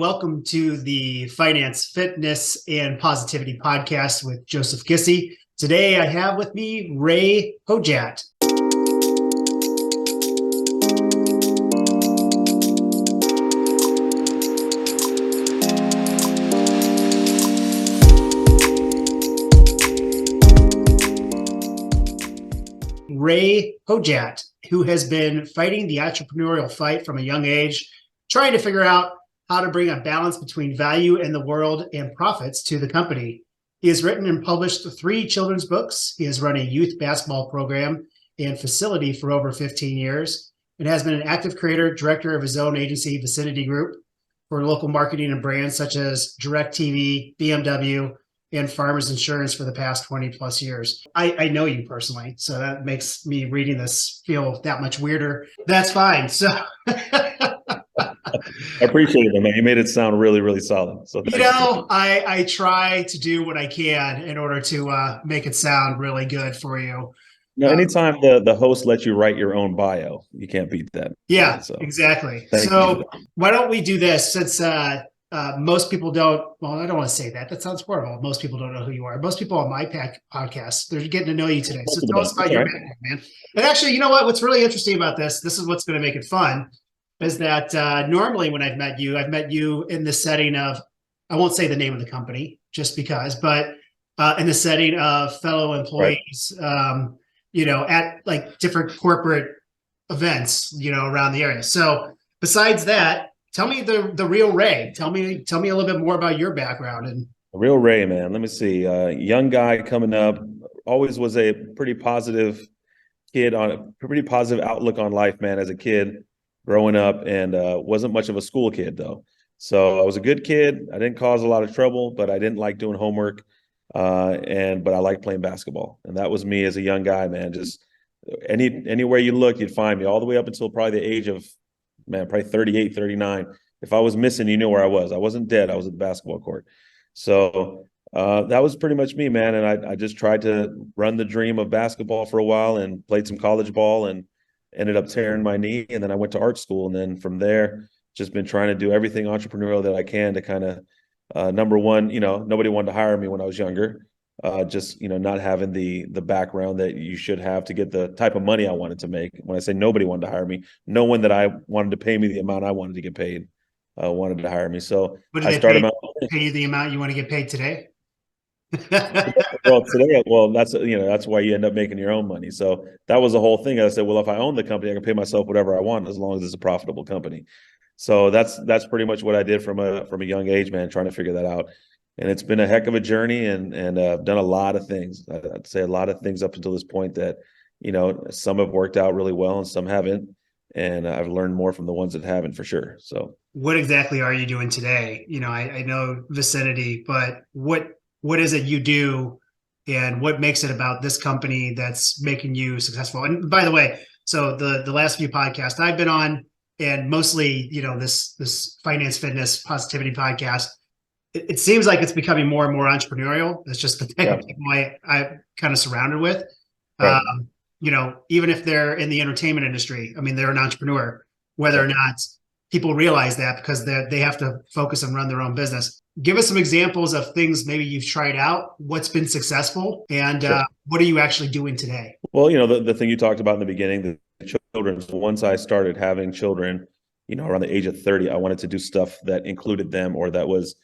Welcome to the Finance, Fitness, and Positivity podcast with Joseph Gissy. Today I have with me Ray Hodjat. Ray Hodjat, who has been fighting the entrepreneurial fight from a young age, trying to figure out how to bring a balance between value in the world and profits to the company. He has written and published 3 children's books. He has run a youth basketball program and facility for over 15 years and has been an active creator, director of his own agency, Vicinity Group, for local marketing and brands such as DirecTV, BMW, and Farmers Insurance for the past 20 plus years. I know you personally, so that makes me reading this feel that much weirder. That's fine. So I appreciate it, man. You made it sound really, really solid. So I try to do what I can in order to make it sound really good for you. Anytime the host lets you write your own bio, you can't beat that. Yeah, so, exactly. So why don't we do this since most people don't, well, I don't want to say that. That sounds horrible. Most people don't know who you are. Most people on my podcast, they're getting to know you today. So tell us about your background, man. And actually, you know what? What's really interesting about this is what's going to make it fun, is that normally when I've met you in the setting of, I won't say the name of the company just because, but in the setting of fellow employees, right. At like different corporate events, around the area. So besides that, tell me the real Ray. Tell me a little bit more about your background. And the real Ray, man. Let me see. Young guy coming up, always was a pretty positive kid, on a pretty positive outlook on life, man, as a kid growing up, and wasn't much of a school kid though. So I was a good kid. I didn't cause a lot of trouble, but I didn't like doing homework. But I liked playing basketball. And that was me as a young guy, man. Just anywhere you look, you'd find me, all the way up until probably the age of, man, probably 38, 39. If I was missing, you knew where I was. I wasn't dead. I was at the basketball court. So that was pretty much me, man. And I just tried to run the dream of basketball for a while and played some college ball and ended up tearing my knee. And then I went to art school. And then from there, just been trying to do everything entrepreneurial that I can to kind of, number one, nobody wanted to hire me when I was younger. Just, not having the background that you should have to get the type of money I wanted to make. When I say nobody wanted to hire me, no one that I wanted to pay me the amount I wanted to get paid wanted to hire me. So I started pay you the amount you want to get paid today? Well, that's why you end up making your own money. So that was the whole thing. I said, well, if I own the company, I can pay myself whatever I want as long as it's a profitable company. So that's pretty much what I did from a young age, man, trying to figure that out. And it's been a heck of a journey, and I've done a lot of things. I'd say a lot of things up until this point that, some have worked out really well and some haven't. And I've learned more from the ones that haven't, for sure. So what exactly are you doing today? I know Vicinity, but what is it you do, and what makes it about this company that's making you successful? And by the way, so the last few podcasts I've been on, and mostly, this finance, fitness, positivity podcast, it seems like it's becoming more and more entrepreneurial. It's just the type of people I'm kind of surrounded with. Right. Even if they're in the entertainment industry, I mean, they're an entrepreneur, whether or not people realize that, because they have to focus and run their own business. Give us some examples of things maybe you've tried out, what's been successful, and what are you actually doing today? Well, the thing you talked about in the beginning, the children. Once I started having children, around the age of 30, I wanted to do stuff that included them, or that was,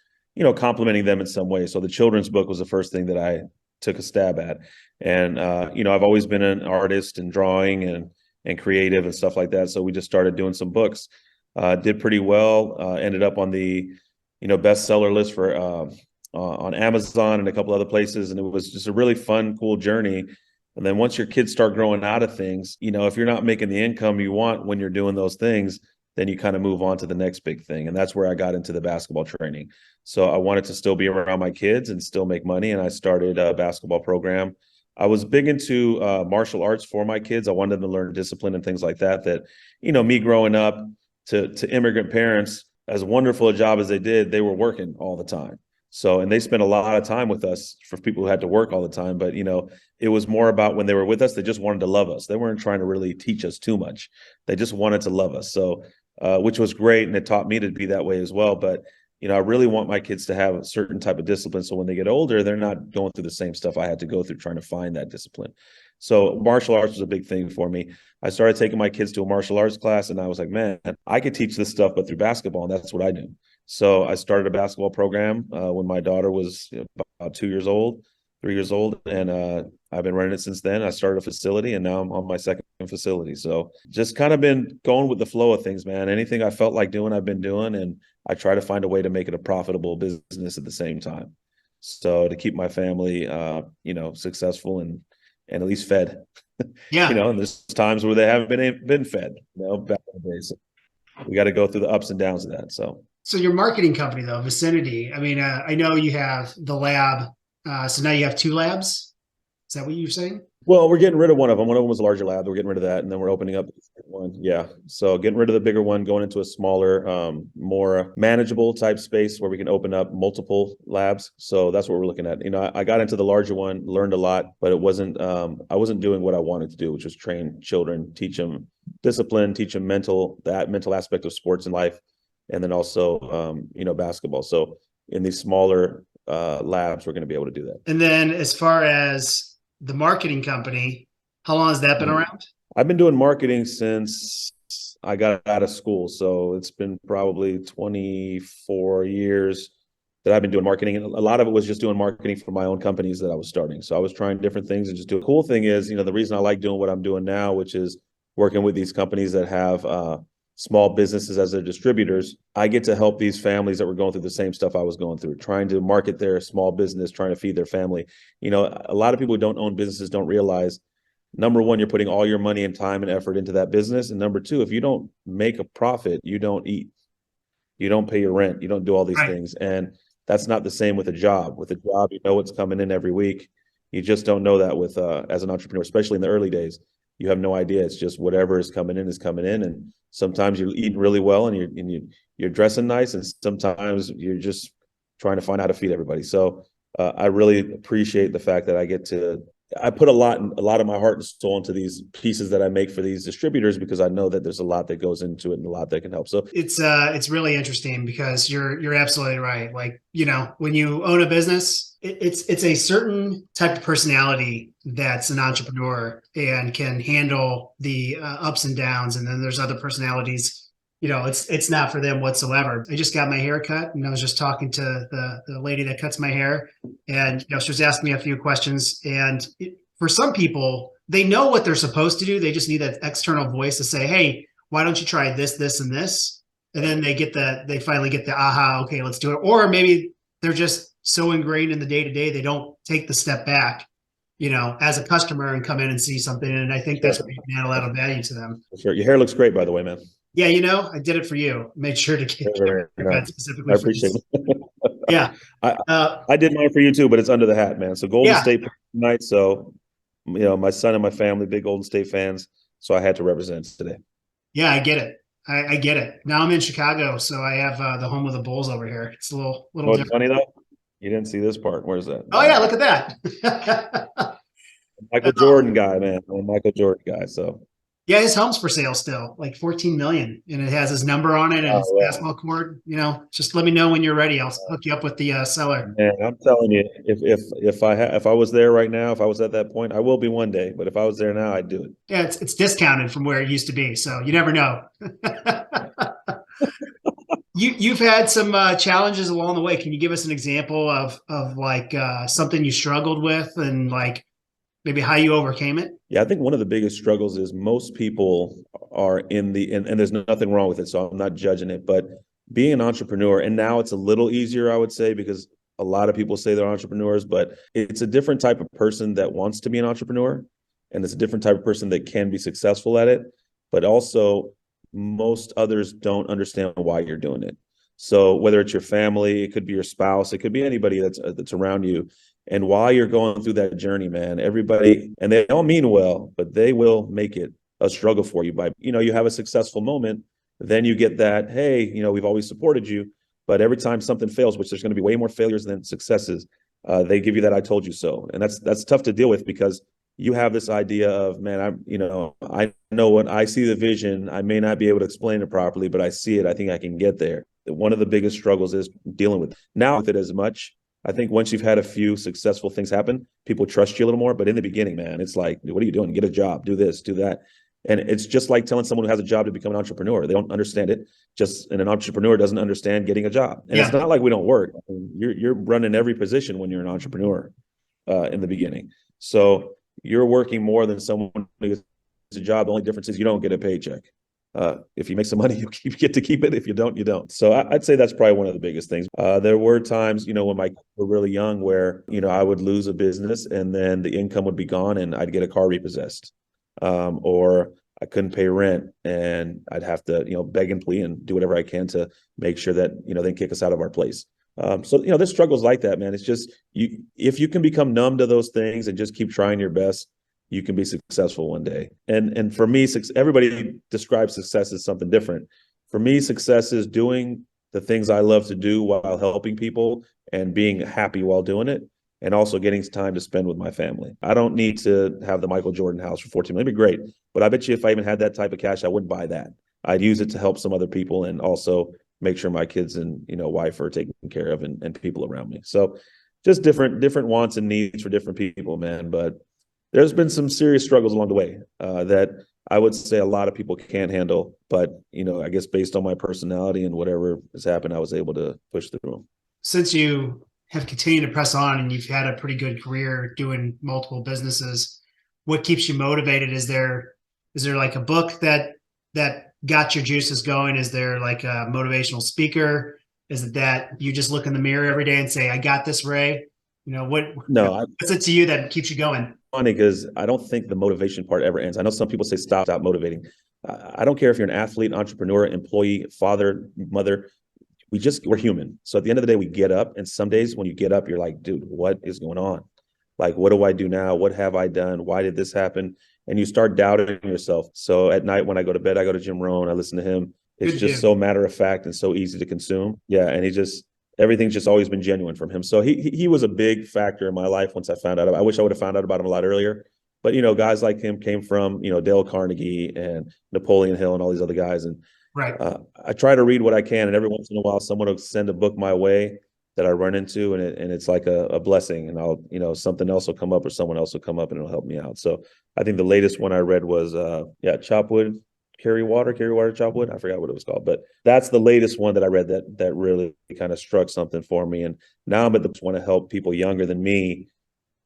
complimenting them in some way. So the children's book was the first thing that I took a stab at. And, I've always been an artist and drawing and creative and stuff like that. So we just started doing some books, did pretty well, ended up on the, bestseller list for on Amazon and a couple other places. And it was just a really fun, cool journey. And then once your kids start growing out of things, if you're not making the income you want when you're doing those things, then you kind of move on to the next big thing. And that's where I got into the basketball training. So I wanted to still be around my kids and still make money. And I started a basketball program. I was big into martial arts for my kids. I wanted them to learn discipline and things like that, me growing up to immigrant parents, as wonderful a job as they did, they were working all the time. So, and they spent a lot of time with us for people who had to work all the time. But, it was more about when they were with us, they just wanted to love us. They weren't trying to really teach us too much. They just wanted to love us. So, which was great. And it taught me to be that way as well. But I really want my kids to have a certain type of discipline. So when they get older, they're not going through the same stuff I had to go through trying to find that discipline. So martial arts was a big thing for me. I started taking my kids to a martial arts class, and I was like, man, I could teach this stuff, but through basketball, and that's what I do. So I started a basketball program when my daughter was about 2 years old, 3 years old, and I've been running it since then. I started a facility, and now I'm on my second facility. So just kind of been going with the flow of things, man. Anything I felt like doing, I've been doing, and I try to find a way to make it a profitable business at the same time. So to keep my family, successful and at least fed. Yeah. And there's times where they haven't been fed, back in the days. So we got to go through the ups and downs of that. So your marketing company though, Vicinity, I mean, I know you have the lab. So now you have 2 labs. Is that what you're saying? Well, we're getting rid of one of them. One of them was a larger lab. We're getting rid of that. And then we're opening up one. Yeah. So getting rid of the bigger one, going into a smaller, more manageable type space where we can open up multiple labs. So that's what we're looking at. I got into the larger one, learned a lot, but it wasn't, I wasn't doing what I wanted to do, which was train children, teach them discipline, teach them mental aspect of sports and life. And then also, basketball. So in these smaller labs, we're going to be able to do that. And then as far as the marketing company, how long has that been around? I've been doing marketing since I got out of school. So it's been probably 24 years that I've been doing marketing. And a lot of it was just doing marketing for my own companies that I was starting. So I was trying different things and just do it. The cool thing is, the reason I like doing what I'm doing now, which is working with these companies that have small businesses as their distributors, I get to help these families that were going through the same stuff I was going through, trying to market their small business, trying to feed their family. A lot of people who don't own businesses don't realize, number one, you're putting all your money and time and effort into that business. And number two, if you don't make a profit, you don't eat, you don't pay your rent, you don't do all these things. And that's not the same with a job. With a job, you know what's coming in every week. You just don't know that with as an entrepreneur, especially in the early days. You have no idea. It's just whatever is coming in is coming in. And sometimes you're eating really well and you're dressing nice. And sometimes you're just trying to find out how to feed everybody. So I really appreciate the fact that I put a lot of my heart and soul into these pieces that I make for these distributors, because I know that there's a lot that goes into it and a lot that can help. So it's really interesting because you're absolutely right. Like, when you own a business, it's a certain type of personality that's an entrepreneur and can handle the ups and downs. And then there's other personalities, it's not for them whatsoever. I just got my hair cut, and I was just talking to the lady that cuts my hair, and she was asking me a few questions. And for some people, they know what they're supposed to do. They just need that external voice to say, hey, why don't you try this, this, and this? And then they finally get the aha, okay, let's do it. Or maybe they're just so ingrained in the day-to-day, they don't take the step back, as a customer and come in and see something. And I think that's where you can add a lot of value to them. Sure. Your hair looks great, by the way, man. Yeah, I did it for you. Made sure to get specifically. I appreciate it. Yeah. I did mine for you too, but it's under the hat, man. So Golden State tonight. So, my son and my family, big Golden State fans. So I had to represent today. Yeah, I get it. I get it. Now I'm in Chicago, so I have the home of the Bulls over here. It's a little different. Funny though? You didn't see this part. Where's that? Oh yeah, look at that. Michael Jordan guy, man. I'm a Michael Jordan guy. So yeah, his home's for sale still, like 14 million, and it has his number on it and his basketball court. Just let me know when you're ready. I'll hook you up with the seller. Man, I'm telling you, if I was there right now, if I was at that point, I will be one day. But if I was there now, I'd do it. Yeah, it's discounted from where it used to be, so you never know. You've had some challenges along the way. Can you give us an example of like something you struggled with and like maybe how you overcame it? Yeah, I think one of the biggest struggles is most people are and there's nothing wrong with it, so I'm not judging it, but being an entrepreneur, and now it's a little easier, I would say, because a lot of people say they're entrepreneurs, but it's a different type of person that wants to be an entrepreneur, and it's a different type of person that can be successful at it, but also most others don't understand why you're doing it. So whether it's your family, it could be your spouse, it could be anybody that's around you. And while you're going through that journey, man, everybody, and they all mean well, but they will make it a struggle for you by, you have a successful moment, then you get that, hey, we've always supported you. But every time something fails, which there's going to be way more failures than successes, they give you that I told you so. And that's tough to deal with, because you have this idea of, man, I know when I see the vision, I may not be able to explain it properly, but I see it. I think I can get there. one of the biggest struggles is dealing with now with it as much. I think once you've had a few successful things happen, people trust you a little more. But in the beginning, man, it's like, what are you doing? Get a job, do this, do that. And it's just like telling someone who has a job to become an entrepreneur. They don't understand it. And an entrepreneur doesn't understand getting a job. And it's not like we don't work. I mean, you're running every position when you're an entrepreneur in the beginning. So you're working more than someone who gets a job. The only difference is you don't get a paycheck. If you make some money, you get to keep it. If you don't, you don't. So I'd say that's probably one of the biggest things. There were times, when my kids were really young where, I would lose a business and then the income would be gone and I'd get a car repossessed. Or I couldn't pay rent and I'd have to, beg and plead and do whatever I can to make sure that, they kick us out of our place. So, there's struggles like that, man. It's just, if you can become numb to those things and just keep trying your best, you can be successful one day. And for me, everybody describes success as something different. For me, success is doing the things I love to do while helping people and being happy while doing it, and also getting time to spend with my family. I don't need to have the Michael Jordan house for 14 million. It'd be great. But I bet you if I even had that type of cash, I wouldn't buy that. I'd use it to help some other people and also make sure my kids and, wife are taken care of and people around me. So just different wants and needs for different people, man. But there's been some serious struggles along the way that I would say a lot of people can't handle. But, I guess based on my personality and whatever has happened, I was able to push through them. Since you have continued to press on and you've had a pretty good career doing multiple businesses, what keeps you motivated? Is there like a book that got your juices going? Is there like a motivational speaker? Is it that you just look in the mirror every day and say, I got this, Ray? What's it to you that keeps you going? Funny, because I don't think the motivation part ever ends. I know some people say stop motivating. I don't care if you're an athlete, entrepreneur, employee, father, mother. We're human. So at the end of the day, we get up, and some days when you get up, you're like, dude, what is going on? Like, what do I do now? What have I done? Why did this happen? And you start doubting yourself. So at night when I go to bed, I go to Jim Rohn. I listen to him. It's just so matter of fact and so easy to consume. Yeah, and everything's just always been genuine from him. So he was a big factor in my life once I found out. I wish I would have found out about him a lot earlier. But, guys like him came from, Dale Carnegie and Napoleon Hill and all these other guys. And right. I try to read what I can. And every once in a while, someone will send a book my way that I run into. And it's like a blessing. And I'll, something else will come up or someone else will come up and it'll help me out. So I think the latest one I read was, Chop Wood, Carry Water, Chop Wood. I forgot what it was called, but that's the latest one that I read that really kind of struck something for me. And now I'm at the want to help people younger than me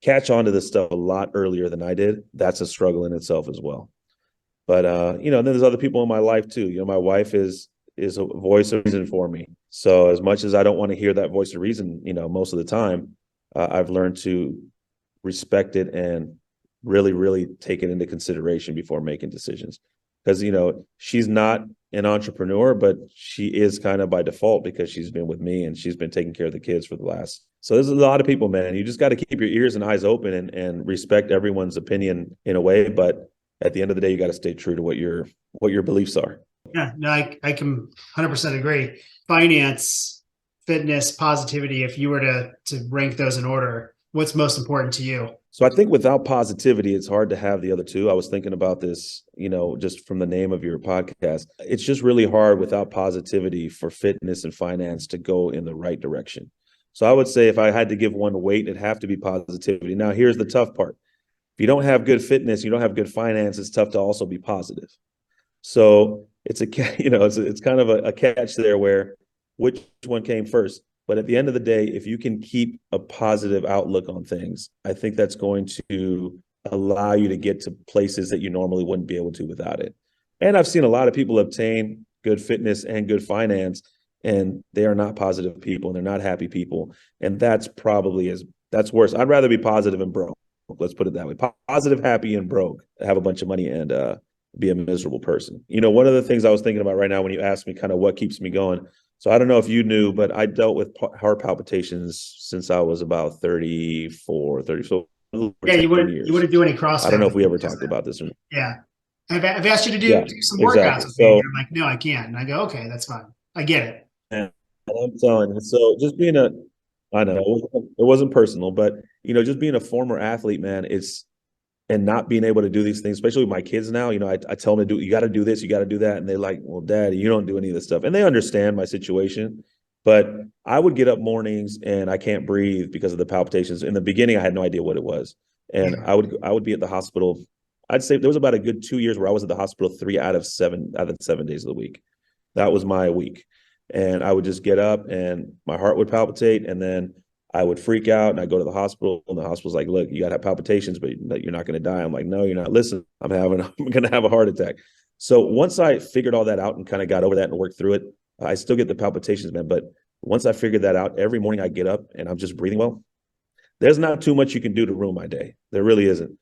catch on to this stuff a lot earlier than I did. That's a struggle in itself as well. But then there's other people in my life too. My wife is a voice of reason for me. So as much as I don't want to hear that voice of reason, most of the time, I've learned to respect it and really, really take it into consideration before making decisions. Because, she's not an entrepreneur, but she is kind of by default because she's been with me and she's been taking care of the kids for the last. So there's a lot of people, man. You just got to keep your ears and eyes open and respect everyone's opinion in a way. But at the end of the day, you got to stay true to what your beliefs are. Yeah, no, I can 100% agree. Finance, fitness, positivity, if you were to rank those in order, what's most important to you? So I think without positivity, it's hard to have the other two. I was thinking about this, just from the name of your podcast. It's just really hard without positivity for fitness and finance to go in the right direction. So I would say if I had to give one weight, it'd have to be positivity. Now, here's the tough part. If you don't have good fitness, you don't have good finance, it's tough to also be positive. So it's it's kind of a catch there where which one came first. But at the end of the day, if you can keep a positive outlook on things, I think that's going to allow you to get to places that you normally wouldn't be able to without it. And I've seen a lot of people obtain good fitness and good finance, and they are not positive people and they're not happy people. And that's worse. I'd rather be positive and broke. Let's put it that way. Positive, happy, and broke, have a bunch of money and be a miserable person. One of the things I was thinking about right now when you asked me kind of what keeps me going. So I don't know if you knew, but I dealt with heart palpitations since I was about 34, 30. So yeah, you wouldn't do any CrossFit. I don't know if we ever talked about this. Yeah. I've asked you to do some workouts with me. And you're like, no, I can't. And I go, okay, that's fine. I get it. And I'm telling you. So just I know it wasn't personal, but just being a former athlete, man, and not being able to do these things, especially with my kids now, I tell them to do, you got to do this, you got to do that. And they're like, well, Dad, you don't do any of this stuff. And they understand my situation. But I would get up mornings and I can't breathe because of the palpitations. In the beginning, I had no idea what it was. And I would be at the hospital. I'd say there was about a good 2 years where I was at the hospital 3 out of 7 days of the week. That was my week. And I would just get up and my heart would palpitate, and then I would freak out and I'd go to the hospital, and the hospital's like, look, you got to have palpitations, but you're not going to die. I'm like, no, you're not. Listen, I'm going to have a heart attack. So once I figured all that out and kind of got over that and worked through it, I still get the palpitations, man. But once I figured that out, every morning I get up and I'm just breathing well. There's not too much you can do to ruin my day. There really isn't.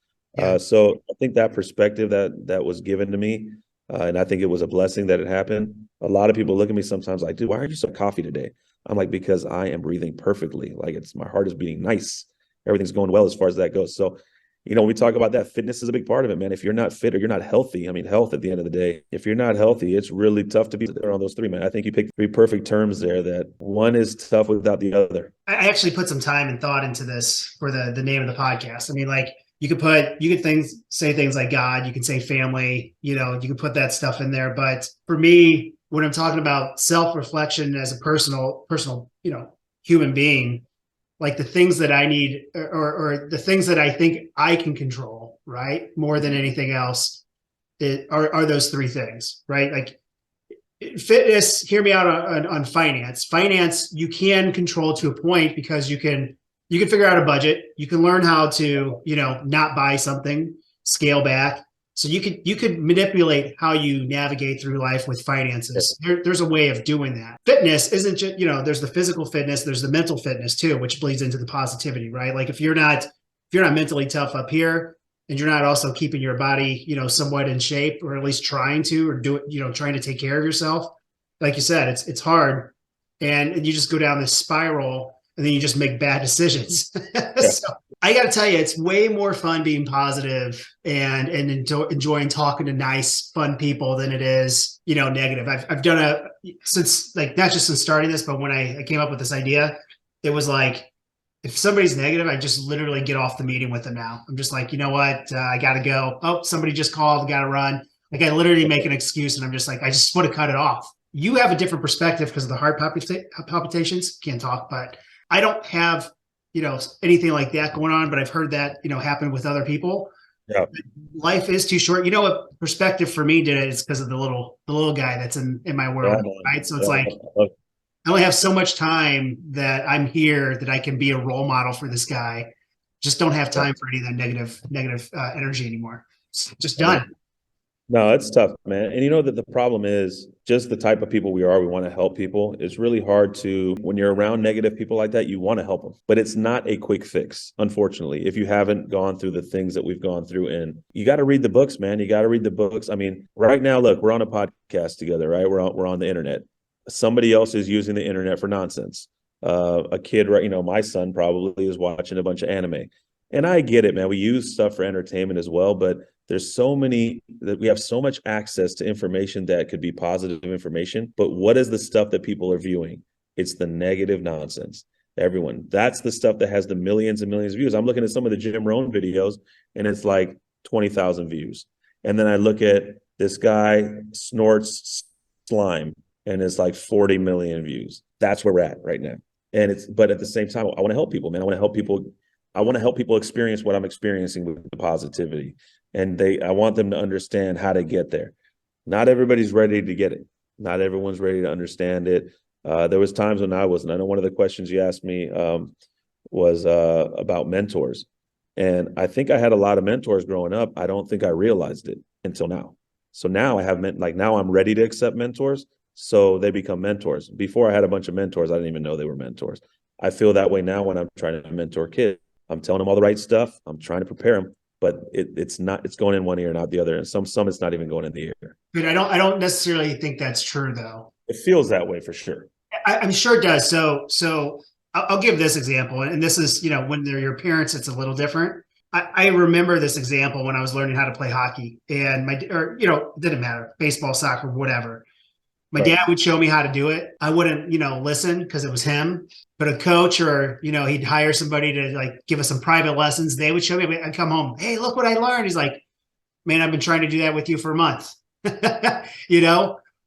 So I think that perspective that was given to me, and I think it was a blessing that it happened. A lot of people look at me sometimes like, dude, why are you so coffee today? I'm like, because I am breathing perfectly. Like, my heart is beating nice. Everything's going well as far as that goes. So, when we talk about that, fitness is a big part of it, man. If you're not fit or you're not healthy, I mean, health at the end of the day, if you're not healthy, it's really tough to be there on those three, man. I think you picked three perfect terms there, that one is tough without the other. I actually put some time and thought into this for the name of the podcast. I mean, like, you could say things like God, you can say family, you can put that stuff in there. But for me, when I'm talking about self-reflection as a personal, human being, like the things that I need or the things that I think I can control, right, more than anything else, are those three things, right? Like fitness, hear me out on finance. Finance, you can control to a point because you can figure out a budget. You can learn how to, not buy something, scale back. So you could manipulate how you navigate through life with finances. There's a way of doing that. Fitness isn't just, there's the physical fitness, there's the mental fitness too, which bleeds into the positivity, right? Like if you're not mentally tough up here and you're not also keeping your body, somewhat in shape, or at least trying to, or do it, trying to take care of yourself. Like you said, it's hard, and you just go down this spiral, and then you just make bad decisions. So I got to tell you, it's way more fun being positive and enjoying talking to nice, fun people than it is, negative. I've done since, like, not just since starting this, but when I came up with this idea, it was like, if somebody's negative, I just literally get off the meeting with them now. I'm just like, you know what? I got to go. Oh, somebody just called. Got to run. Like, I literally make an excuse, and I'm just like, I just want to cut it off. You have a different perspective because of the heart palpitations. Can't talk, but I don't have, anything like that going on, but I've heard that, happen with other people. Yeah. Life is too short. What perspective for me did it? It's because of the little guy that's in my world, right? So it's like, I only have so much time that I'm here that I can be a role model for this guy. Just don't have time for any of that negative energy anymore. It's just done. No, it's tough, man. And that the problem is just the type of people we are. We want to help people. It's really hard when you're around negative people like that, you want to help them. But it's not a quick fix, unfortunately, if you haven't gone through the things that we've gone through. And you got to read the books, man. You got to read the books. I mean, right now, look, we're on a podcast together, right? We're on the internet. Somebody else is using the internet for nonsense. A kid, right? My son probably is watching a bunch of anime. And I get it, man. We use stuff for entertainment as well, but there's so many that we have so much access to information that could be positive information. But what is the stuff that people are viewing? It's the negative nonsense. Everyone, that's the stuff that has the millions and millions of views. I'm looking at some of the Jim Rohn videos, and it's like 20,000 views. And then I look at this guy snorts slime, and it's like 40 million views. That's where we're at right now. But at the same time, I want to help people, man. I want to help people experience what I'm experiencing with the positivity. And I want them to understand how to get there. Not everybody's ready to get it. Not everyone's ready to understand it. There was times when I wasn't. I know one of the questions you asked me was about mentors. And I think I had a lot of mentors growing up. I don't think I realized it until now. So now I have now I'm ready to accept mentors. So they become mentors. Before I had a bunch of mentors, I didn't even know they were mentors. I feel that way now when I'm trying to mentor kids. I'm telling them all the right stuff. I'm trying to prepare them. But it's going in one ear, not the other. And some it's not even going in the ear. But I don't necessarily think that's true, though. It feels that way for sure. I'm sure it does. So I'll give this example. And this is, when they're your parents, it's a little different. I remember this example when I was learning how to play hockey, and it didn't matter, baseball, soccer, whatever. My dad would show me how to do it. I wouldn't, listen because it was him. But a coach or, he'd hire somebody to like give us some private lessons. They would show me. I'd come home. Hey, look what I learned. He's like, man, I've been trying to do that with you for a month.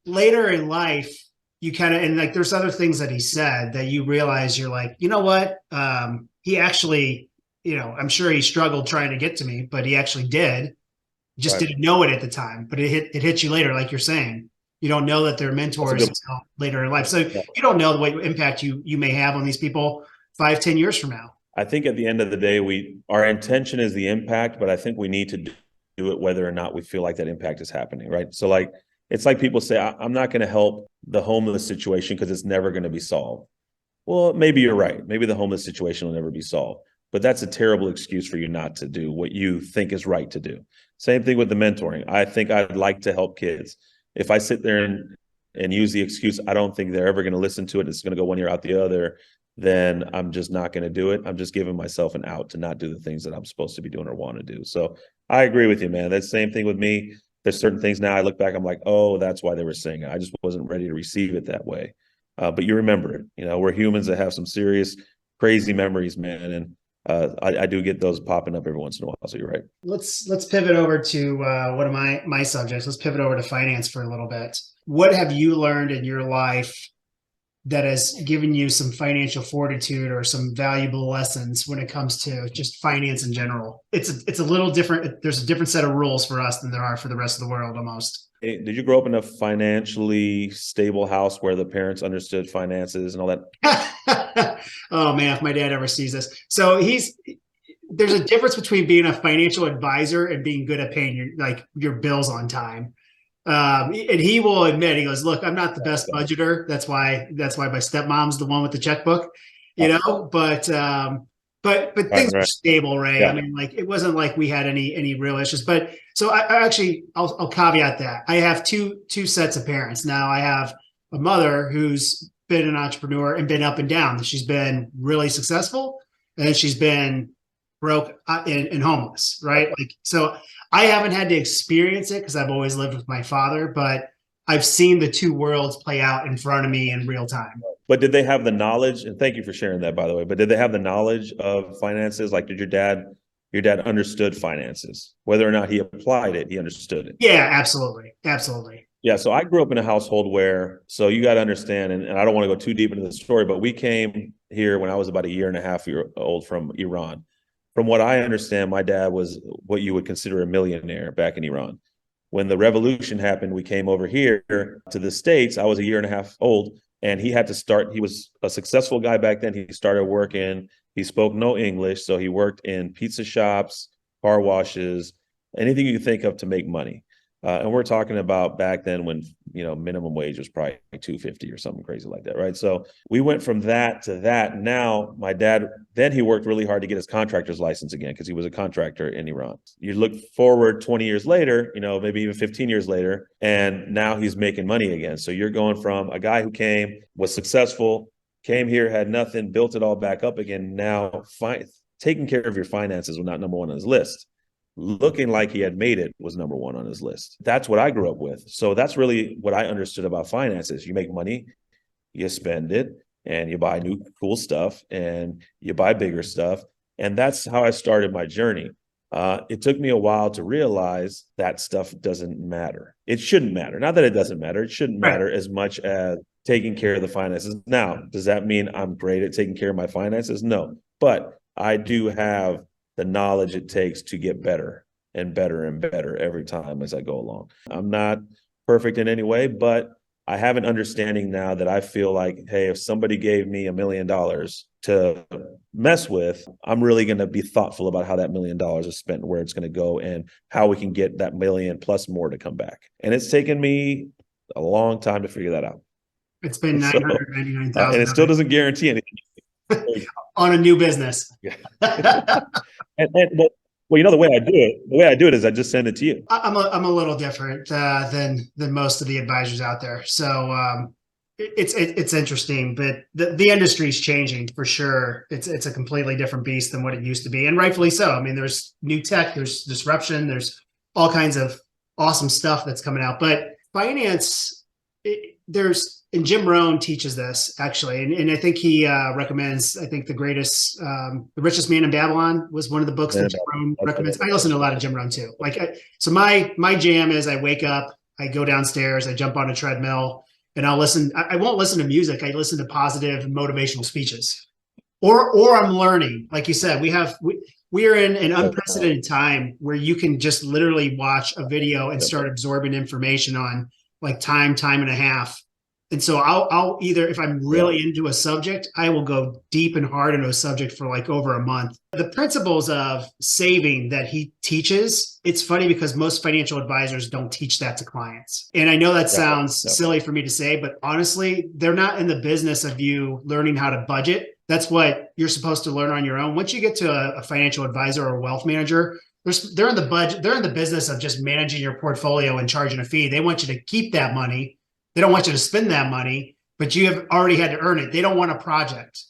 Later in life, you kind of, and like there's other things that he said that you realize you're like, you know what? He actually, I'm sure he struggled trying to get to me, but he actually did. Just Right. didn't know it at the time, but it hits you later, like you're saying. You don't know that they're mentors until later in life. So you don't know what impact you may have on these people 5-10 years from now. I think at the end of the day, our intention is the impact, but I think we need to do it whether or not we feel like that impact is happening, right? So like, it's like people say, I'm not going to help the homeless situation because it's never going to be solved. Well, maybe you're right. Maybe the homeless situation will never be solved, but that's a terrible excuse for you not to do what you think is right to do. Same thing with the mentoring. I think I'd like to help kids. If I sit there and use the excuse, I don't think they're ever going to listen to it, it's going to go one ear out the other, then I'm just not going to do it. I'm just giving myself an out to not do the things that I'm supposed to be doing or want to do. So I agree with you, man. That's the same thing with me. There's certain things now I look back, I'm like, oh, that's why they were saying it. I just wasn't ready to receive it that way. But you remember it. We're humans that have some serious, crazy memories, man. And I do get those popping up every once in a while. So you're right. Let's pivot over to one of my subjects. Let's pivot over to finance for a little bit. What have you learned in your life that has given you some financial fortitude or some valuable lessons when it comes to just finance in general? It's a little different. There's a different set of rules for us than there are for the rest of the world almost. Hey, did you grow up in a financially stable house where the parents understood finances and all that? Oh man, if my dad ever sees this. So there's a difference between being a financial advisor and being good at paying your bills on time. And he will admit, he goes, look, I'm not the best budgeter. That's why my stepmom's the one with the checkbook, but things are stable, Ray. Yeah. I mean, like, it wasn't like we had any real issues, but so I'll caveat that. I have two sets of parents. Now I have a mother who's been an entrepreneur and been up and down. She's been really successful and she's been broke and homeless, right? Like, so I haven't had to experience it because I've always lived with my father, but I've seen the two worlds play out in front of me in real time. But did they have the knowledge? And thank you for sharing that, by the way. But did they have the knowledge of finances? Like, did your dad understood finances? Whether or not he applied it, he understood it. Yeah, absolutely. Absolutely. Yeah. So I grew up in a household where, so you got to understand, and I don't want to go too deep into the story, but we came here when I was about a year and a half old from Iran. From what I understand, my dad was what you would consider a millionaire back in Iran. When the revolution happened, we came over here to the States. I was a year and a half old, and he had to start. He was a successful guy back then. He started working. He spoke no English, so he worked in pizza shops, car washes, anything you could think of to make money. And we're talking about back then when, minimum wage was probably $2.50 or something crazy like that, right? So we went from that to that. Now my dad, then he worked really hard to get his contractor's license again because he was a contractor in Iran. You look forward 20 years later, maybe even 15 years later, and now he's making money again. So you're going from a guy who was successful, came here, had nothing, built it all back up again. Now taking care of your finances was not number one on his list. Looking like he had made it was number one on his list. That's what I grew up with. So that's really what I understood about finances. You make money, you spend it, and you buy new cool stuff, and you buy bigger stuff. And that's how I started my journey. It took me a while to realize that stuff doesn't matter. It shouldn't matter. Not that it doesn't matter. It shouldn't matter as much as taking care of the finances. Now, does that mean I'm great at taking care of my finances? No, but I do have the knowledge it takes to get better and better and better every time as I go along. I'm not perfect in any way, but I have an understanding now that I feel like, hey, if somebody gave me $1 million to mess with, I'm really going to be thoughtful about how that $1 million is spent and where it's going to go and how we can get that million plus more to come back. And it's taken me a long time to figure that out. It's been 999,000. And it still doesn't guarantee anything. On a new business. Yeah. Well, the way I do it is I just send it to you. I'm a little different than most of the advisors out there. So it's interesting, but the industry is changing for sure. It's a completely different beast than what it used to be, and rightfully so. I mean, there's new tech, there's disruption, there's all kinds of awesome stuff that's coming out. But finance, and Jim Rohn teaches this actually, and I think he recommends. I think the richest man in Babylon was one of the books that Jim Rohn recommends. I listen to a lot of Jim Rohn too. So my jam is I wake up, I go downstairs, I jump on a treadmill, and I'll listen. I won't listen to music. I listen to positive and motivational speeches, or I'm learning. Like you said, we are in an unprecedented time where you can just literally watch a video and start absorbing information on like time and a half. And so I'll either, if I'm really into a subject, I will go deep and hard into a subject for like over a month. The principles of saving that he teaches, it's funny because most financial advisors don't teach that to clients. And I know that sounds silly for me to say, but honestly, they're not in the business of you learning how to budget. That's what you're supposed to learn on your own. Once you get to a financial advisor or a wealth manager, they're in the budget. They're in the business of just managing your portfolio and charging a fee. They want you to keep that money. They don't want you to spend that money, but you have already had to earn it. They don't want a project.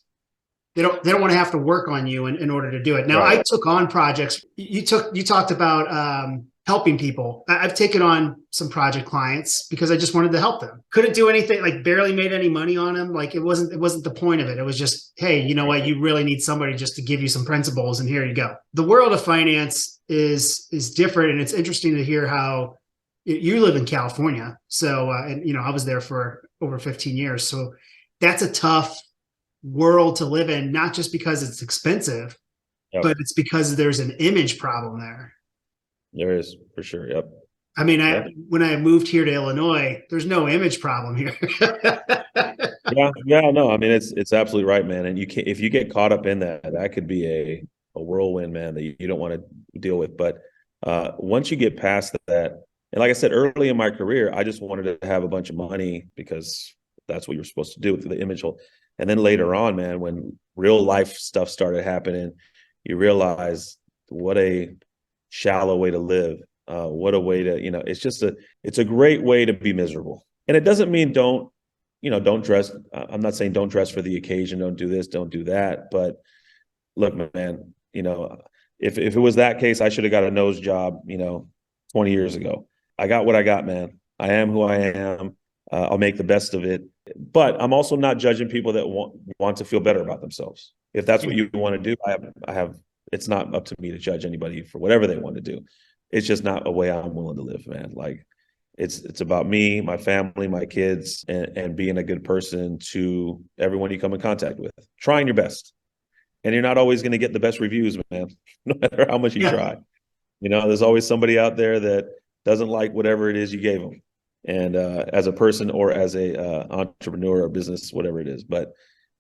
They don't want to have to work on you in order to do it. Now, I took on projects. You talked about helping people. I've taken on some project clients because I just wanted to help them. Couldn't do anything, like barely made any money on them. Like it wasn't the point of it. It was just, hey, you know what? You really need somebody just to give you some principles, and here you go. The world of finance is different, and it's interesting to hear how you live in California. So, and I was there for over 15 years. So that's a tough world to live in, not just because it's expensive, but it's because there's an image problem there. There is, for sure. Yep. I mean, when I moved here to Illinois, there's no image problem here. No. I mean, it's absolutely right, man. And if you get caught up in that could be a whirlwind, man, that you don't want to deal with. But once you get past that, and like I said, early in my career, I just wanted to have a bunch of money because that's what you're supposed to do with the image hole. And then later on, man, when real life stuff started happening, you realize what a shallow way to live. What a way to, it's a great way to be miserable. And it doesn't mean don't dress. I'm not saying don't dress for the occasion. Don't do this, don't do that. But look, man, if it was that case, I should have got a nose job, 20 years ago. I got what I got, man. I am who I am. I'll make the best of it. But I'm also not judging people that want to feel better about themselves. If that's what you want to do, I have. It's not up to me to judge anybody for whatever they want to do. It's just not a way I'm willing to live, man. Like it's about me, my family, my kids, and being a good person to everyone you come in contact with. Trying your best. And you're not always going to get the best reviews, man, no matter how much you try. There's always somebody out there that doesn't like whatever it is you gave them. And as a person or as a entrepreneur or business, whatever it is. But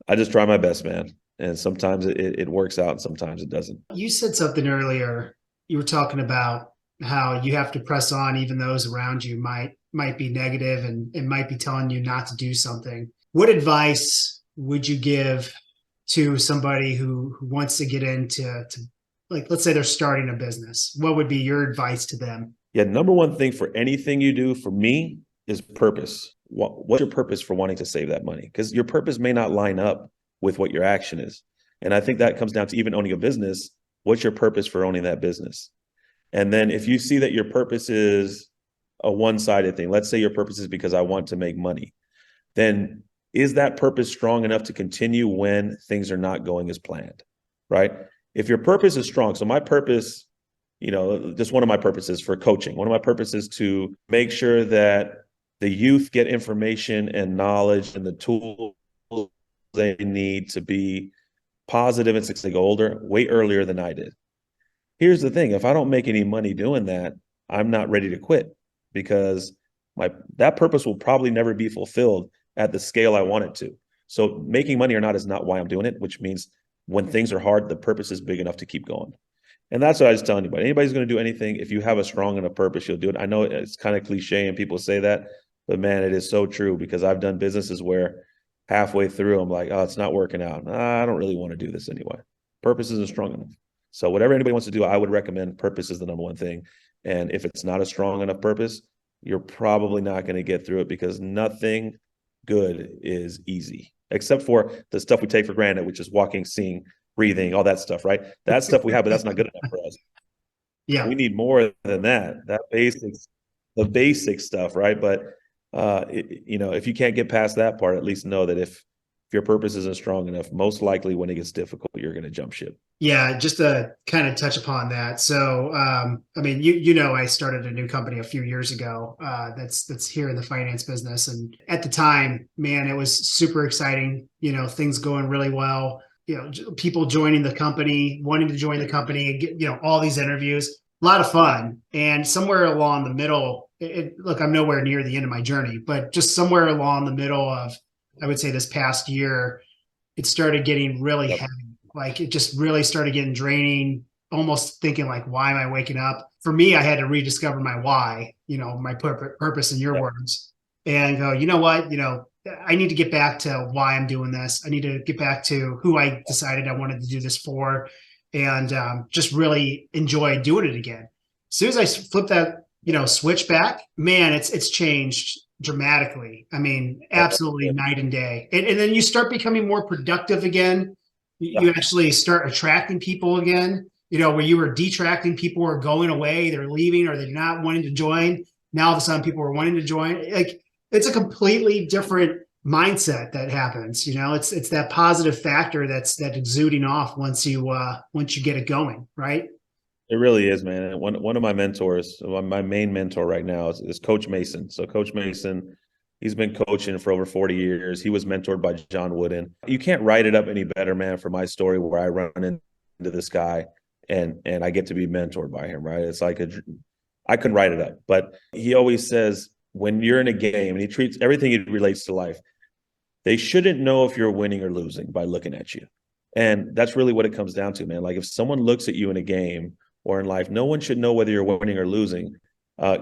I just try my best, man. And sometimes it works out and sometimes it doesn't. You said something earlier. You were talking about how you have to press on even those around you might be negative and might be telling you not to do something. What advice would you give to somebody who wants to get into like, let's say they're starting a business? What would be your advice to them? Yeah, number one thing for anything you do, for me, is purpose. What's your purpose for wanting to save that money? Because your purpose may not line up with what your action is. And I think that comes down to even owning a business. What's your purpose for owning that business? And then if you see that your purpose is a one-sided thing, let's say your purpose is because I want to make money, then is that purpose strong enough to continue when things are not going as planned, right? If your purpose is strong, so my purpose, just one of my purposes for coaching, one of my purposes to make sure that the youth get information and knowledge and the tools they need to be positive and successful, go older, way earlier than I did. Here's the thing. If I don't make any money doing that, I'm not ready to quit because that purpose will probably never be fulfilled at the scale I want it to. So making money or not is not why I'm doing it, which means when things are hard, the purpose is big enough to keep going. And that's what I was telling anybody. Anybody's going to do anything. If you have a strong enough purpose, you'll do it. I know it's kind of cliche and people say that, but man, it is so true because I've done businesses where halfway through, I'm like, oh, it's not working out. I don't really want to do this anyway. Purpose isn't strong enough. So whatever anybody wants to do, I would recommend purpose is the number one thing. And if it's not a strong enough purpose, you're probably not going to get through it because nothing good is easy, except for the stuff we take for granted, which is walking, seeing, breathing, all that stuff, right? That stuff we have, but that's not good enough for us. Yeah. We need more than that. The basic stuff, right? But if you can't get past that part, at least know that if your purpose isn't strong enough, most likely when it gets difficult, you're going to jump ship. Yeah, just to kind of touch upon that. So, I mean, I started a new company a few years ago. That's here in the finance business, and at the time, man, it was super exciting. Things going really well. People joining the company, wanting to join the company, and get all these interviews. A lot of fun, and somewhere along the middle, look, I'm nowhere near the end of my journey, but just somewhere along the middle of, I would say, this past year, it started getting really Yep. heavy. Like, it just really started getting draining, almost thinking like, why am I waking up? For me, I had to rediscover my why, my purpose in your Yep. words, and go, you know what? I need to get back to why I'm doing this. I need to get back to who I decided I wanted to do this for, and just really enjoy doing it again. As soon as I flip that, switch back, man, it's changed dramatically. I mean, absolutely Yep. night and day. And then you start becoming more productive again. You Yeah. actually start attracting people again, where you were detracting, people were going away, they're leaving, or they're not wanting to join. Now all of a sudden people are wanting to join. Like, it's a completely different mindset that happens. It's that positive factor that's exuding off once you get it going, right? It really is, man. And one of my mentors, my main mentor right now is Coach Mason. So Coach Mason, he's been coaching for over 40 years. He was mentored by John Wooden. You can't write it up any better, man, for my story where I run into this guy and I get to be mentored by him, right? It's like I couldn't write it up. But he always says, when you're in a game, and he treats everything, he relates to life, they shouldn't know if you're winning or losing by looking at you. And that's really what it comes down to, man. Like, if someone looks at you in a game or in life, no one should know whether you're winning or losing.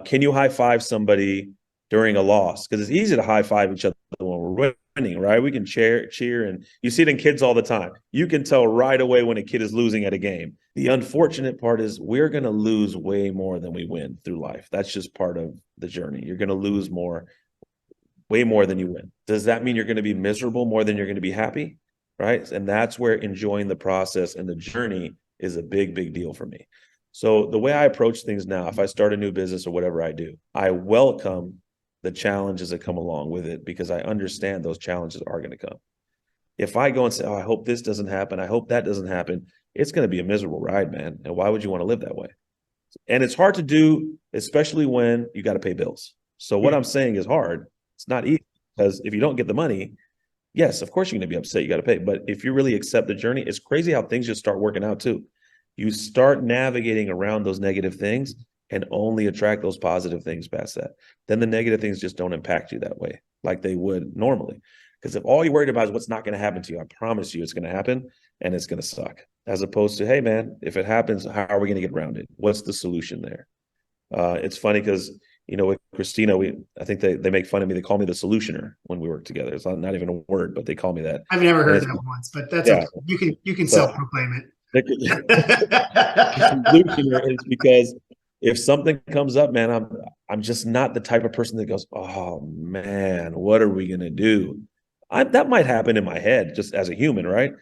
Can you high five somebody during a loss? Because it's easy to high five each other when we're winning, right? We can cheer, and you see it in kids all the time. You can tell right away when a kid is losing at a game. The unfortunate part is we're going to lose way more than we win through life. That's just part of the journey. You're going to lose way more than you win. Does that mean you're going to be miserable more than you're going to be happy? Right. And that's where enjoying the process and the journey is a big, big deal for me. So the way I approach things now, if I start a new business or whatever I do, I welcome the challenges that come along with it because I understand those challenges are going to come. If I go and say, oh, I hope this doesn't happen, I hope that doesn't happen, it's going to be a miserable ride, man. And why would you want to live that way? And it's hard to do, especially when you got to pay bills. So what I'm saying is hard. It's not easy because if you don't get the money, yes, of course you're going to be upset. You got to pay. But if you really accept the journey, it's crazy how things just start working out too. You start navigating around those negative things and only attract those positive things past that. Then the negative things just don't impact you that way like they would normally. Because if all you're worried about is what's not going to happen to you, I promise you it's going to happen and it's going to suck. As opposed to, hey, man, if it happens, how are we going to get around it? What's the solution there? It's funny because, with Christina, I think they make fun of me. They call me the solutioner when we work together. It's not even a word, but they call me that. I've never And heard it's, that once, but that's yeah, okay. You can but self-proclaim the it. solutioner is because if something comes up, man, I'm just not the type of person that goes, oh man, what are we gonna do? That might happen in my head just as a human, right?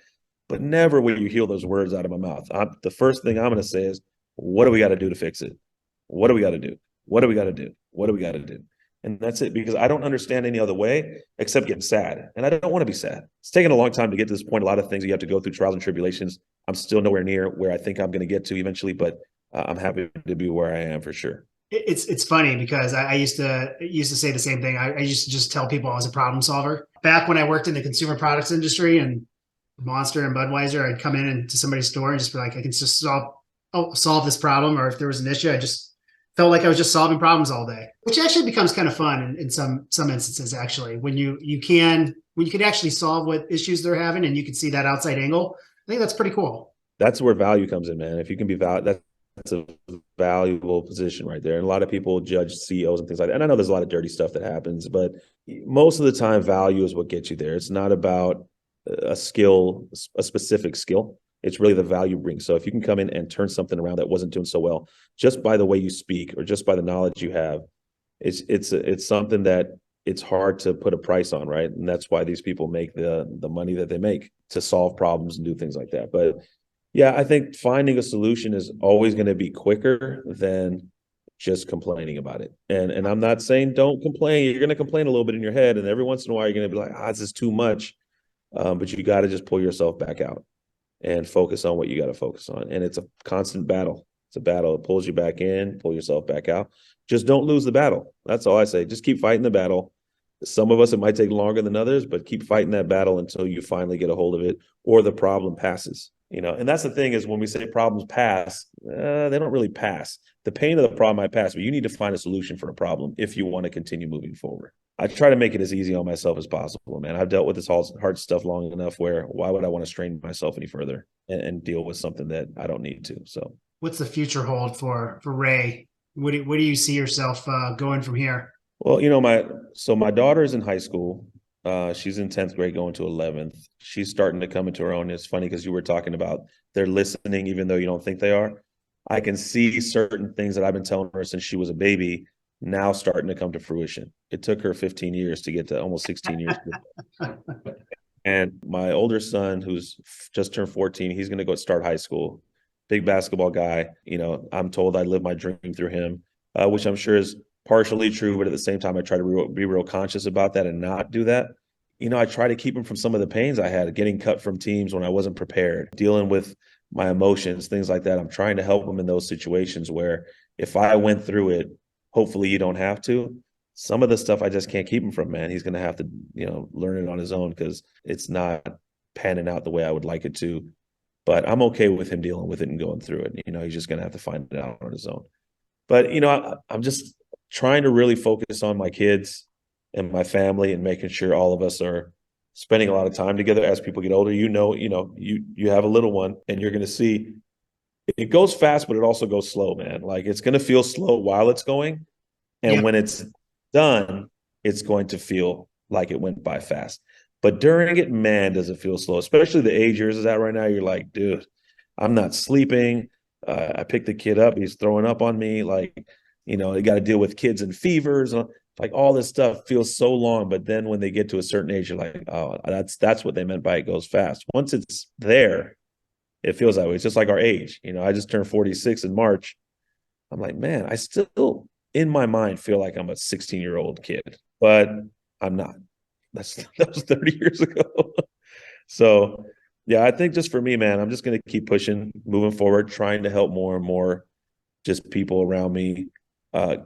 But never will you hear those words out of my mouth. The first thing I'm going to say is, what do we got to do to fix it? What do we got to do? What do we got to do? What do we got to do? And that's it, because I don't understand any other way except getting sad. And I don't want to be sad. It's taken a long time to get to this point. A lot of things you have to go through, trials and tribulations. I'm still nowhere near where I think I'm going to get to eventually, but I'm happy to be where I am for sure. It's funny because I used to say the same thing. I used to just tell people I was a problem solver. Back when I worked in the consumer products industry and Monster and Budweiser, I'd come in into somebody's store and just be like, I can just solve this problem. Or if there was an issue, I just felt like I was just solving problems all day, which actually becomes kind of fun in some instances, actually, when you can actually solve what issues they're having and you can see that outside angle. I think that's pretty cool. That's where value comes in, man. If you can be that's a valuable position right there. And a lot of people judge CEOs and things like that. And I know there's a lot of dirty stuff that happens, but most of the time, value is what gets you there. It's not about a skill, a specific skill. It's really the value you bring. So if you can come in and turn something around that wasn't doing so well, just by the way you speak or just by the knowledge you have, it's something that it's hard to put a price on, right? And that's why these people make the money that they make to solve problems and do things like that. But yeah, I think finding a solution is always going to be quicker than just complaining about it. And I'm not saying don't complain. You're going to complain a little bit in your head, and every once in a while you're going to be like, this is too much. But you got to just pull yourself back out and focus on what you got to focus on. And it's a constant battle. It's a battle. It pulls you back in, pull yourself back out. Just don't lose the battle. That's all I say. Just keep fighting the battle. Some of us, it might take longer than others, but keep fighting that battle until you finally get a hold of it or the problem passes. And that's the thing is when we say problems pass, they don't really pass. The pain of the problem might pass, but you need to find a solution for a problem if you want to continue moving forward. I try to make it as easy on myself as possible, man. I've dealt with this hard stuff long enough where why would I want to strain myself any further and deal with something that I don't need to? So what's the future hold for Ray? What do you see yourself going from here? Well, my daughter's in high school. She's in 10th grade going to 11th. She's starting to come into her own. It's funny because you were talking about they're listening even though you don't think they are. I can see certain things that I've been telling her since she was a baby now starting to come to fruition. It took her 15 years to get to almost 16 years. And my older son, who's just turned 14, he's going to go start high school. Big basketball guy. I'm told I live my dream through him, which I'm sure is partially true, but at the same time, I try to be real conscious about that and not do that. I try to keep him from some of the pains I had, getting cut from teams when I wasn't prepared, dealing with my emotions, things like that. I'm trying to help him in those situations where if I went through it, hopefully you don't have to. Some of the stuff I just can't keep him from, man. He's going to have to, learn it on his own because it's not panning out the way I would like it to. But I'm okay with him dealing with it and going through it. He's just going to have to find it out on his own. But, I'm just trying to really focus on my kids and my family and making sure all of us are spending a lot of time together as people get older. You have a little one and you're going to see it goes fast, but it also goes slow, man. Like it's going to feel slow while it's going. And when it's done, it's going to feel like it went by fast. But during it, man, does it feel slow, especially the age yours is at right now. You're like, dude, I'm not sleeping. I picked the kid up. He's throwing up on me. Like, you got to deal with kids and fevers. Like all this stuff feels so long. But then when they get to a certain age, you're like, oh, that's what they meant by it goes fast. Once it's there, it feels that way. It's just like our age. I just turned 46 in March. I'm like, man, I still in my mind feel like I'm a 16-year-old kid, but I'm not. That was 30 years ago. So yeah, I think just for me, man, I'm just going to keep pushing, moving forward, trying to help more and more just people around me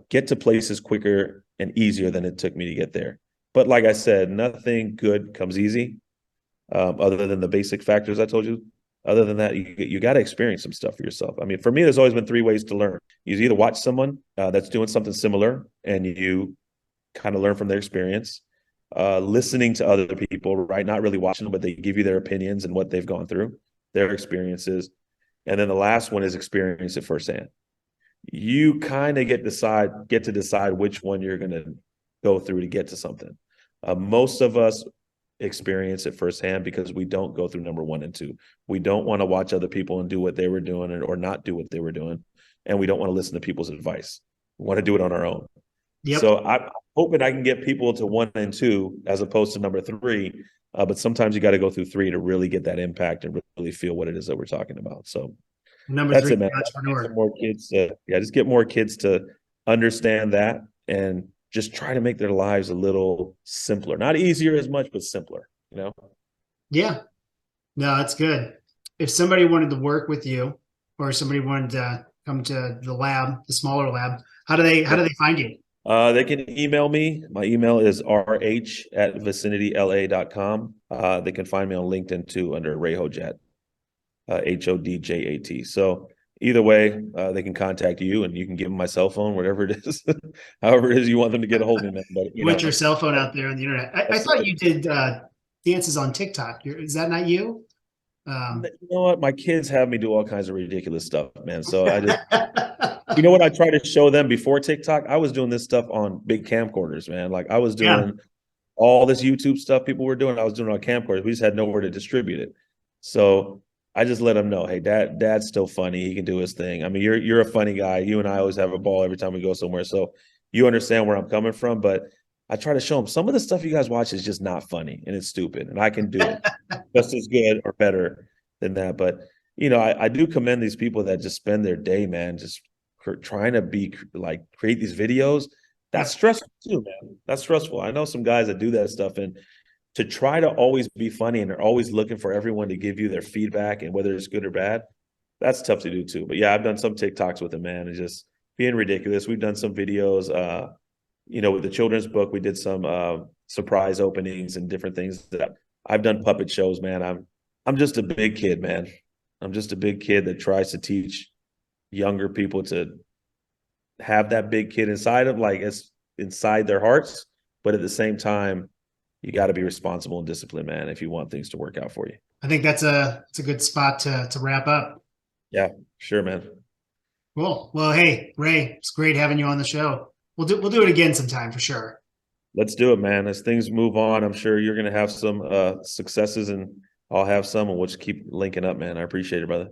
get to places quicker and easier than it took me to get there. But like I said, nothing good comes easy other than the basic factors I told you. Other than that, you got to experience some stuff for yourself. I mean, for me, there's always been 3 ways to learn. You either watch someone that's doing something similar and you kind of learn from their experience, listening to other people, right? Not really watching them, but they give you their opinions and what they've gone through, their experiences. And then the last one is experience it firsthand. You kind of get to decide which one you're going to go through to get to something. Most of us experience it firsthand because we don't go through number 1 and 2. We don't want to watch other people and do what they were doing or not do what they were doing. And we don't want to listen to people's advice. We want to do it on our own. Yep. So I'm hoping I can get people to 1 and 2 as opposed to number 3. But sometimes you got to go through 3 to really get that impact and really feel what it is that we're talking about. So number that's 3, it, man. entrepreneur. More kids just get more kids to understand that and just try to make their lives a little simpler. Not easier as much, but simpler, Yeah. No, that's good. If somebody wanted to work with you or somebody wanted to come to the lab, the smaller lab, how do they find you? They can email me. My email is rh@vicinitydla.com. They can find me on LinkedIn too under Ray Hodjat, Hodjat. So either way, they can contact you and you can give them my cell phone, whatever it is, however it is you want them to get a hold of me. But, with your cell phone out there on the internet. I thought you did dances on TikTok. Is that not you? You know what? My kids have me do all kinds of ridiculous stuff, man. So I just, you know what? I try to show them before TikTok. I was doing this stuff on big camcorders, man. Like I was doing all this YouTube stuff people were doing. I was doing it on camcorders. We just had nowhere to distribute it. So I just let them know, hey, dad's still funny. He can do his thing. I mean, you're a funny guy. You and I always have a ball every time we go somewhere. So you understand where I'm coming from. But I try to show them some of the stuff you guys watch is just not funny and it's stupid. And I can do it just as good or better than that. But, I do commend these people that just spend their day, man, just trying to be like create these videos, that's stressful too, man. That's stressful. I know some guys that do that stuff, and to try to always be funny and they're always looking for everyone to give you their feedback and whether it's good or bad, that's tough to do too. But yeah, I've done some TikToks with him, man, and just being ridiculous. We've done some videos, with the children's book, we did some surprise openings and different things. That I've done puppet shows, man. I'm just a big kid, man. I'm just a big kid that tries to teach younger people to have that big kid inside of, like, it's inside their hearts, but at the same time, you got to be responsible and disciplined, man, if you want things to work out for you. I think it's a good spot to wrap up. Yeah, sure, man. Cool. Well, hey, Ray, it's great having you on the show. We'll do it again sometime for sure. Let's do it, man. As things move on, I'm sure you're going to have some successes, and I'll have some, and we'll just keep linking up, man. I appreciate it, brother.